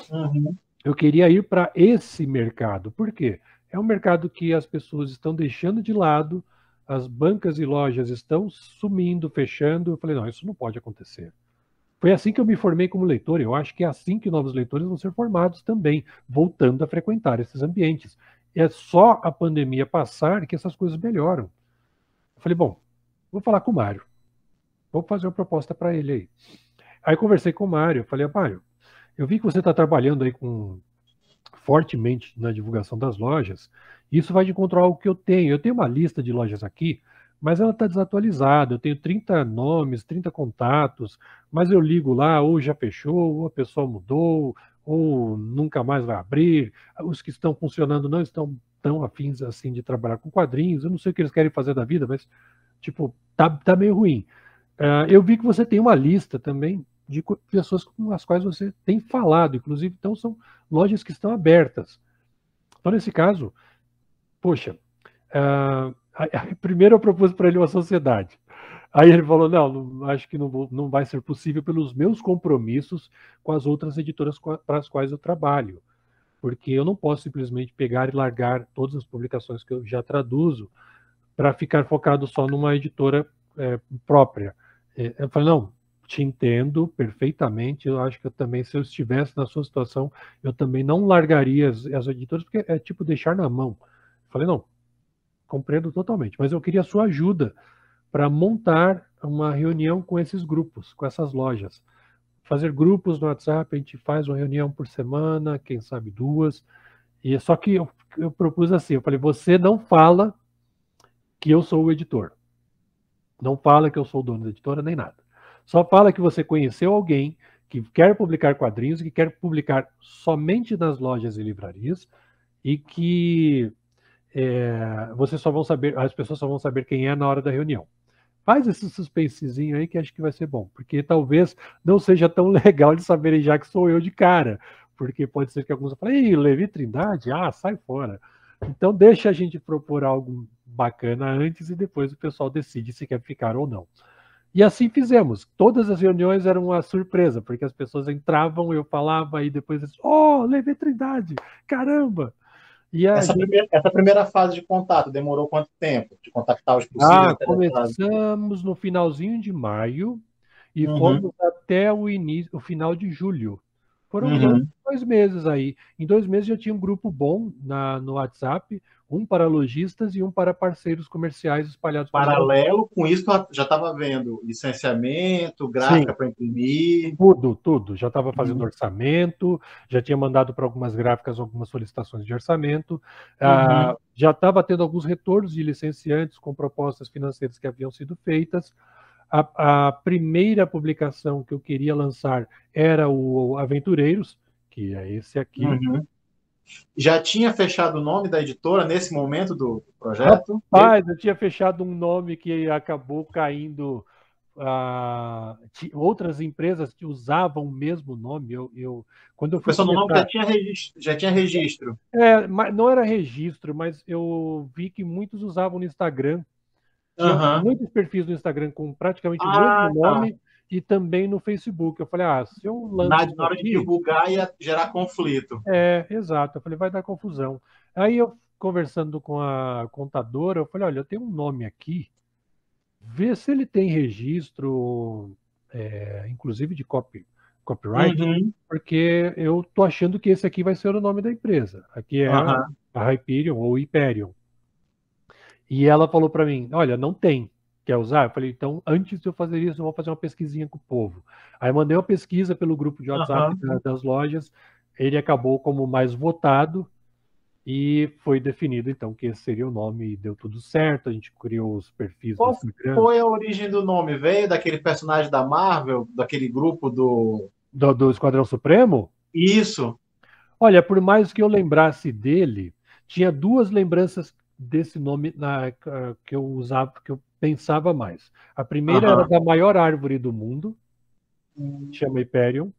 Uhum. Eu queria ir para esse mercado. Por quê? É um mercado que as pessoas estão deixando de lado, as bancas e lojas estão sumindo, fechando. Eu falei: não, isso não pode acontecer. Foi assim que eu me formei como leitor. Eu acho que é assim que novos leitores vão ser formados também, voltando a frequentar esses ambientes. É só a pandemia passar que essas coisas melhoram. Eu falei: bom, vou falar com o Mário, vou fazer uma proposta para ele aí. Aí conversei com o Mário, falei, Mário, eu vi que você está trabalhando aí fortemente na divulgação das lojas, isso vai de encontro ao que eu tenho. Eu tenho uma lista de lojas aqui, mas ela está desatualizada. Eu tenho 30 nomes, 30 contatos, mas eu ligo lá, ou já fechou, ou a pessoa mudou, ou nunca mais vai abrir. Os que estão funcionando não estão tão afins assim de trabalhar com quadrinhos. Eu não sei o que eles querem fazer da vida, mas tipo, tá meio ruim. Eu vi que você tem uma lista também de pessoas com as quais você tem falado, inclusive, então são lojas que estão abertas. Então, nesse caso, poxa, primeiro eu propus para ele uma sociedade. Aí ele falou, não acho que não vai ser possível pelos meus compromissos com as outras editoras para as quais eu trabalho, porque eu não posso simplesmente pegar e largar todas as publicações que eu já traduzo para ficar focado só numa editora própria. Eu falei, não, te entendo perfeitamente, eu acho que eu também, se eu estivesse na sua situação, eu também não largaria as editoras, porque é tipo deixar na mão. Eu falei, não, compreendo totalmente, mas eu queria a sua ajuda para montar uma reunião com esses grupos, com essas lojas. Fazer grupos no WhatsApp, a gente faz uma reunião por semana, quem sabe 2, e só que eu propus assim, eu falei, você não fala que eu sou o editor. Não fala que eu sou o dono da editora, nem nada. Só fala que você conheceu alguém que quer publicar quadrinhos, que quer publicar somente nas lojas e livrarias, e que as pessoas só vão saber quem é na hora da reunião. Faz esse suspensezinho aí que acho que vai ser bom, porque talvez não seja tão legal de saberem já que sou eu de cara, porque pode ser que alguns falem, ei, Levi Trindade, sai fora. Então deixa a gente propor algo bacana antes e depois o pessoal decide se quer ficar ou não. E assim fizemos. Todas as reuniões eram uma surpresa, porque as pessoas entravam, eu falava, e depois eles, Levi Trindade, caramba! E essa primeira fase de contato demorou quanto tempo? De contactar os possíveis interessados? Começamos no finalzinho de maio e fomos até o final de julho. Foram 2 meses aí. Em 2 meses já tinha um grupo bom no WhatsApp, um para lojistas e um para parceiros comerciais espalhados pelo Brasil. Paralelo com isso, já estava vendo licenciamento, gráfica para imprimir. Tudo. Já estava fazendo orçamento, já tinha mandado para algumas gráficas algumas solicitações de orçamento, já estava tendo alguns retornos de licenciantes com propostas financeiras que haviam sido feitas. A primeira publicação que eu queria lançar era o Aventureiros, que é esse aqui. Já tinha fechado o nome da editora nesse momento do projeto? Rapaz, eu tinha fechado um nome que acabou caindo. Outras empresas que usavam o mesmo nome. Quando eu fui no nome já tinha registro. Não era registro, mas eu vi que muitos usavam no Instagram. Tinha muitos perfis no Instagram com praticamente o mesmo nome e também no Facebook. Eu falei, se eu lanço na hora de divulgar ia gerar conflito. Exato. Eu falei, vai dar confusão. Aí eu, conversando com a contadora, eu falei, olha, eu tenho um nome aqui, vê se ele tem registro, inclusive de copyright, porque eu tô achando que esse aqui vai ser o nome da empresa. Aqui é a Hyperion ou Hyperion. E ela falou para mim, olha, não tem. Quer usar? Eu falei, então, antes de eu fazer isso, eu vou fazer uma pesquisinha com o povo. Aí eu mandei uma pesquisa pelo grupo de WhatsApp das lojas, ele acabou como mais votado e foi definido, então, que esse seria o nome e deu tudo certo, a gente criou os perfis do Instagram. Qual foi a origem do nome? Veio daquele personagem da Marvel, daquele grupo do Esquadrão Supremo? Isso. Olha, por mais que eu lembrasse dele, tinha 2 lembranças desse nome que eu usava, que eu pensava mais. A primeira era da maior árvore do mundo, chama Hyperion,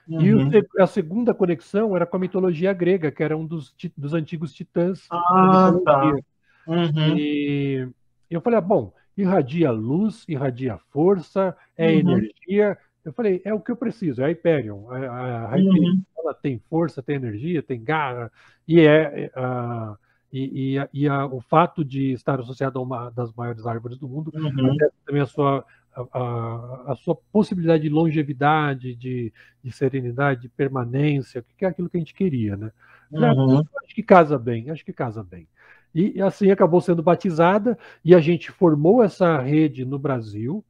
e a segunda conexão era com a mitologia grega, que era um dos antigos titãs da mitologia. E eu falei, bom, irradia luz, irradia força, energia. Eu falei, é o que eu preciso, é a Hyperion. A Hyperion, ela tem força, tem energia, tem garra, o fato de estar associado a uma das maiores árvores do mundo, também a sua possibilidade de longevidade, de serenidade, de permanência, que é aquilo que a gente queria, né? Acho que casa bem, E assim acabou sendo batizada, e a gente formou essa rede no Brasil.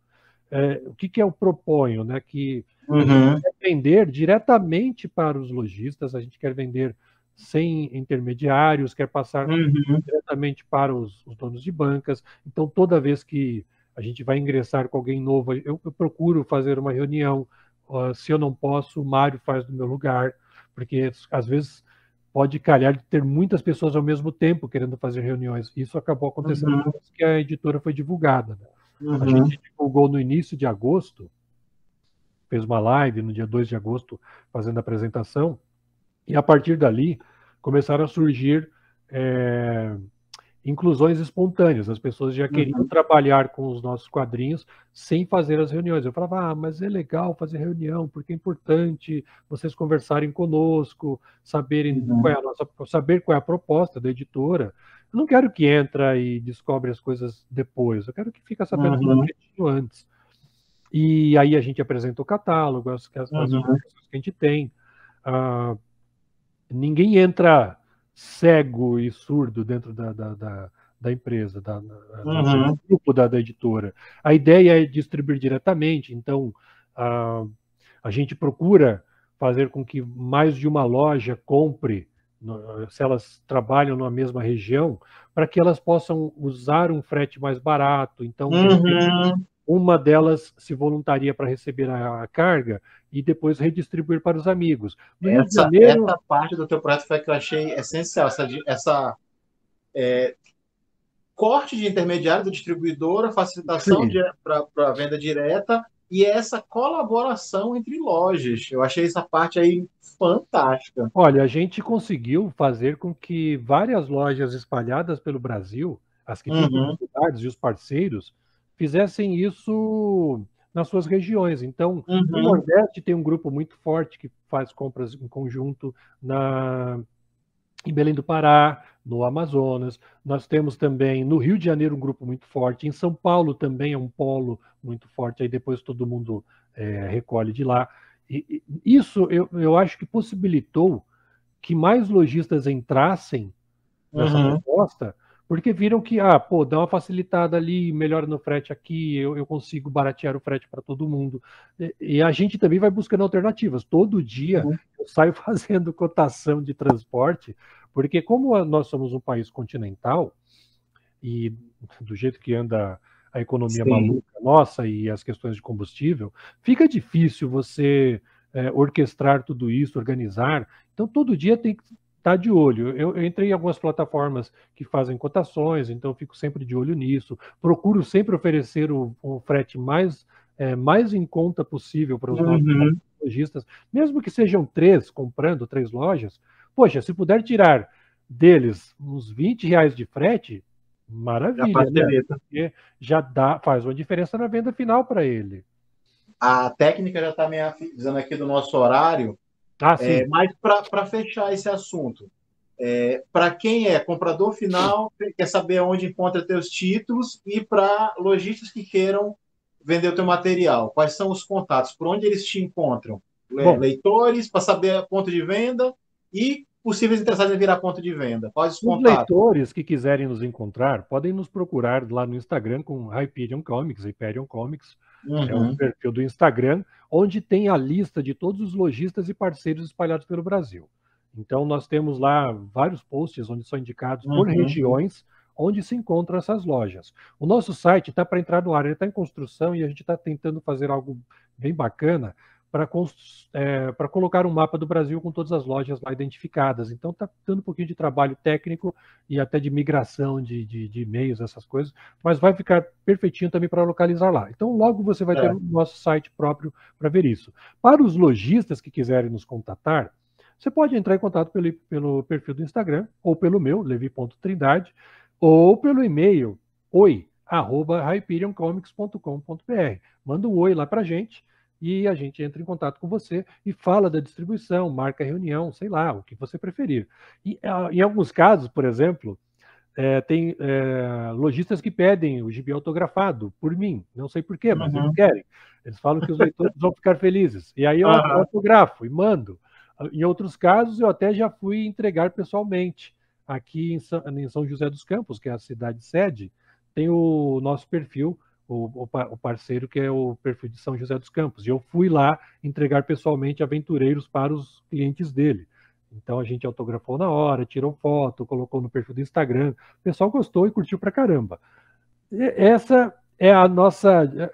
O que eu proponho? Né? Que a gente Uhum, quer vender diretamente para os lojistas, a gente quer vender sem intermediários, quer passar uhum, diretamente para os donos de bancas. Então, toda vez que a gente vai ingressar com alguém novo, eu procuro fazer uma reunião. Se eu não posso, o Mário faz no meu lugar, porque às vezes pode calhar de ter muitas pessoas ao mesmo tempo querendo fazer reuniões. Isso acabou acontecendo uhum, depois que a editora foi divulgada. Né? A uhum, gente divulgou no início de agosto, fez uma live no dia 2 de agosto fazendo a apresentação, e a partir dali começaram a surgir é, inclusões espontâneas. As pessoas já queriam uhum, trabalhar com os nossos quadrinhos sem fazer as reuniões. Eu falava, mas é legal fazer reunião, porque é importante vocês conversarem conosco, saberem qual uhum, é a nossa, saber qual é a proposta da editora. Eu não quero que entra e descobre as coisas depois. Eu quero que fique sabendo tudo uhum, direitinho antes. E aí a gente apresenta o catálogo, as uhum. ilustrações que a gente tem. Ah, ninguém entra cego e surdo dentro da empresa, do Uhum. grupo da editora. A ideia é distribuir diretamente, então a, a gente procura fazer com que mais de uma loja compre, se elas trabalham na mesma região, para que elas possam usar um frete mais barato. Então, de repente, Uhum. uma delas se voluntaria para receber a carga e depois redistribuir para os amigos. No Rio de Janeiro, Essa parte do teu projeto foi que eu achei essencial, essa corte de intermediário da distribuidora, facilitação sim. para a venda direta e essa colaboração entre lojas. Eu achei essa parte aí fantástica. Olha, a gente conseguiu fazer com que várias lojas espalhadas pelo Brasil, as que tinham Uhum, possibilidades e os parceiros, fizessem isso nas suas regiões. Então, no uhum, Nordeste tem um grupo muito forte que faz compras em conjunto em Belém do Pará, no Amazonas. Nós temos também no Rio de Janeiro um grupo muito forte. Em São Paulo também é um polo muito forte. Aí depois todo mundo recolhe de lá. Isso eu acho que possibilitou que mais lojistas entrassem nessa uhum. proposta, porque viram que, pô, dá uma facilitada ali, melhora no frete aqui, eu consigo baratear o frete para todo mundo. E a gente também vai buscando alternativas. Todo dia Uhum. eu saio fazendo cotação de transporte, porque como nós somos um país continental, e do jeito que anda a economia Sim. maluca nossa e as questões de combustível, fica difícil você orquestrar tudo isso, organizar. Então, todo dia tem que estar de olho. Eu entrei em algumas plataformas que fazem cotações, então eu fico sempre de olho nisso. Procuro sempre oferecer o frete mais em conta possível para os nossos Uhum. lojistas, mesmo que sejam três, comprando três lojas. Poxa, se puder tirar deles uns R$ 20 de frete, Já maravilha, né? facilita. Porque já faz uma diferença na venda final para ele. A técnica já está me avisando aqui do nosso horário, Ah, sim. mas para fechar esse assunto, para quem é comprador final, quer saber onde encontra teus títulos e para lojistas que queiram vender o teu material, quais são os contatos, por onde eles te encontram? Bom, Leitores, para saber a ponto de venda e possíveis interessados em virar ponto de venda. Quais os os contatos? leitores que quiserem nos encontrar podem nos procurar lá no Instagram com Hyperion Comics, Hyperion Comics, é o Uhum, perfil do Instagram, onde tem a lista de todos os lojistas e parceiros espalhados pelo Brasil. Então, nós temos lá vários posts onde são indicados por uhum, regiões onde se encontram essas lojas. O nosso site está para entrar no ar, ele está em construção e a gente está tentando fazer algo bem bacana para colocar um mapa do Brasil com todas as lojas lá identificadas. Então, está dando um pouquinho de trabalho técnico e até de migração de e-mails, essas coisas, mas vai ficar perfeitinho também para localizar lá. Então, logo você vai ter o nosso site próprio para ver isso. Para os lojistas que quiserem nos contatar, você pode entrar em contato pelo perfil do Instagram, ou pelo meu, levi.trindade, ou pelo e-mail, oi@hyperioncomics.com.br. Manda um oi lá para a gente e a gente entra em contato com você e fala da distribuição, marca reunião, sei lá, o que você preferir. Em alguns casos, por exemplo, tem lojistas que pedem o gibi autografado por mim, não sei por quê, mas eles uhum, querem. Eles falam que os leitores vão ficar felizes. E aí eu uhum. autografo e mando. Em outros casos, eu até já fui entregar pessoalmente. aqui em São José dos Campos, que é a cidade sede, tem o nosso perfil, o parceiro que é o perfil de São José dos Campos. E eu fui lá entregar pessoalmente aventureiros para os clientes dele. Então a gente autografou na hora, tirou foto, colocou no perfil do Instagram. O pessoal gostou e curtiu pra caramba. Essa é é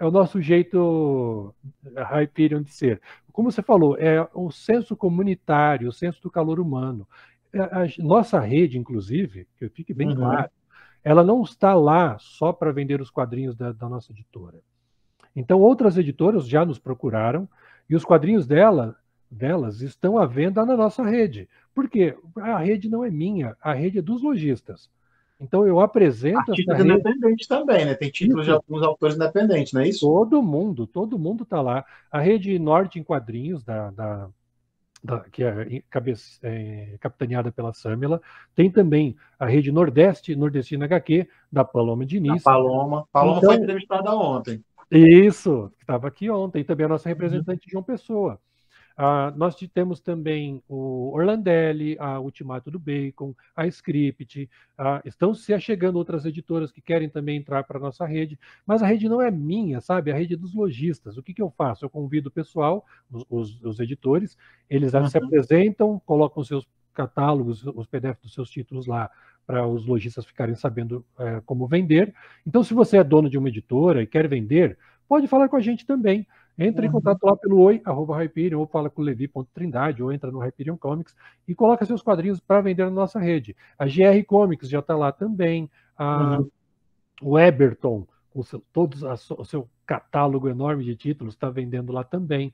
o nosso jeito Hyperion de ser. Como você falou, é o senso comunitário, o senso do calor humano. A nossa rede, inclusive, que fique bem claro, ela não está lá só para vender os quadrinhos da nossa editora. Então, outras editoras já nos procuraram e os quadrinhos delas estão à venda na nossa rede. Por quê? A rede não é minha, a rede é dos lojistas. Então, eu apresento essa Artistas rede. independentes também, né? Tem títulos de Isso, alguns autores independentes, não é isso? todo mundo está lá. A rede Norte em Quadrinhos, que é capitaneada pela Samila, tem também a rede Nordestina HQ, da Paloma A Diniz. Paloma. Paloma foi Então, entrevistada ontem. isso, que estava aqui ontem, e também a nossa Uhum. representante João Pessoa. Nós temos também o Orlandelli, a Ultimato do Bacon, a Script. Estão se achegando outras editoras que querem também entrar para a nossa rede, mas a rede não é minha, sabe? A rede é dos lojistas. O que eu faço? Eu convido o pessoal, os editores, eles se Uhum. apresentam, colocam seus catálogos, os PDF dos seus títulos lá, para os lojistas ficarem sabendo como vender. Então, se você é dono de uma editora e quer vender, pode falar com a gente também. Entre em Uhum. contato lá pelo oi@hyperion, ou fala com o levi.trindade, ou entra no Hyperion Comics e coloca seus quadrinhos para vender na nossa rede. A GR Comics já está lá também. Uhum. O Eberton, com o seu catálogo enorme de títulos, está vendendo lá também.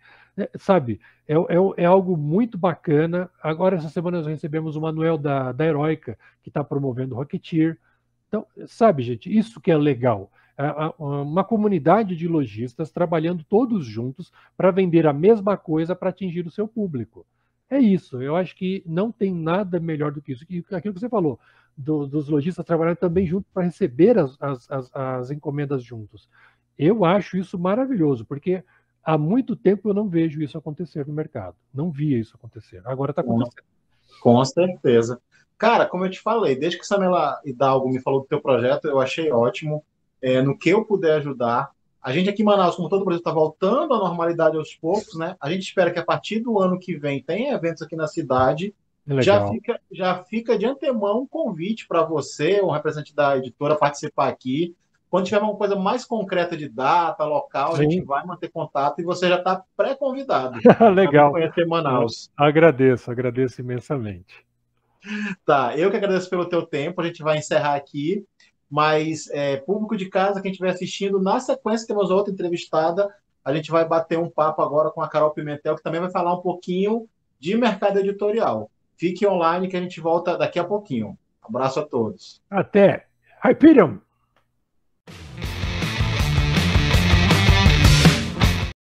Sabe, é algo muito bacana. Agora, essa semana, nós recebemos o Manuel da Heroica, que está promovendo o Rocketeer. Então, sabe, gente, isso que é legal. Uma comunidade de lojistas trabalhando todos juntos para vender a mesma coisa para atingir o seu público. É isso. Eu acho que não tem nada melhor do que isso. Aquilo que você falou, dos lojistas trabalhando também junto para receber as encomendas juntos. Eu acho isso maravilhoso, porque há muito tempo eu não vejo isso acontecer no mercado. Não via isso acontecer. Agora está acontecendo. Com certeza. Cara, como eu te falei, desde que Samela Hidalgo me falou do teu projeto, eu achei ótimo. No que eu puder ajudar. A gente aqui em Manaus, como todo o Brasil, está voltando à normalidade aos poucos, né? A gente espera que a partir do ano que vem tenha eventos aqui na cidade. Legal. Já fica de antemão um convite para você, um representante da editora, participar aqui. Quando tiver uma coisa mais concreta de data, local, a gente Sim. vai manter contato e você já está pré-convidado para vir Legal. conhecer Manaus. Agradeço imensamente. Tá, eu que agradeço pelo teu tempo, a gente vai encerrar aqui, mas público de casa, quem estiver assistindo, na sequência temos outra entrevistada, a gente vai bater um papo agora com a Carol Pimentel, que também vai falar um pouquinho de mercado editorial. Fique online que a gente volta daqui a pouquinho. Abraço a todos. Até. Hyperion!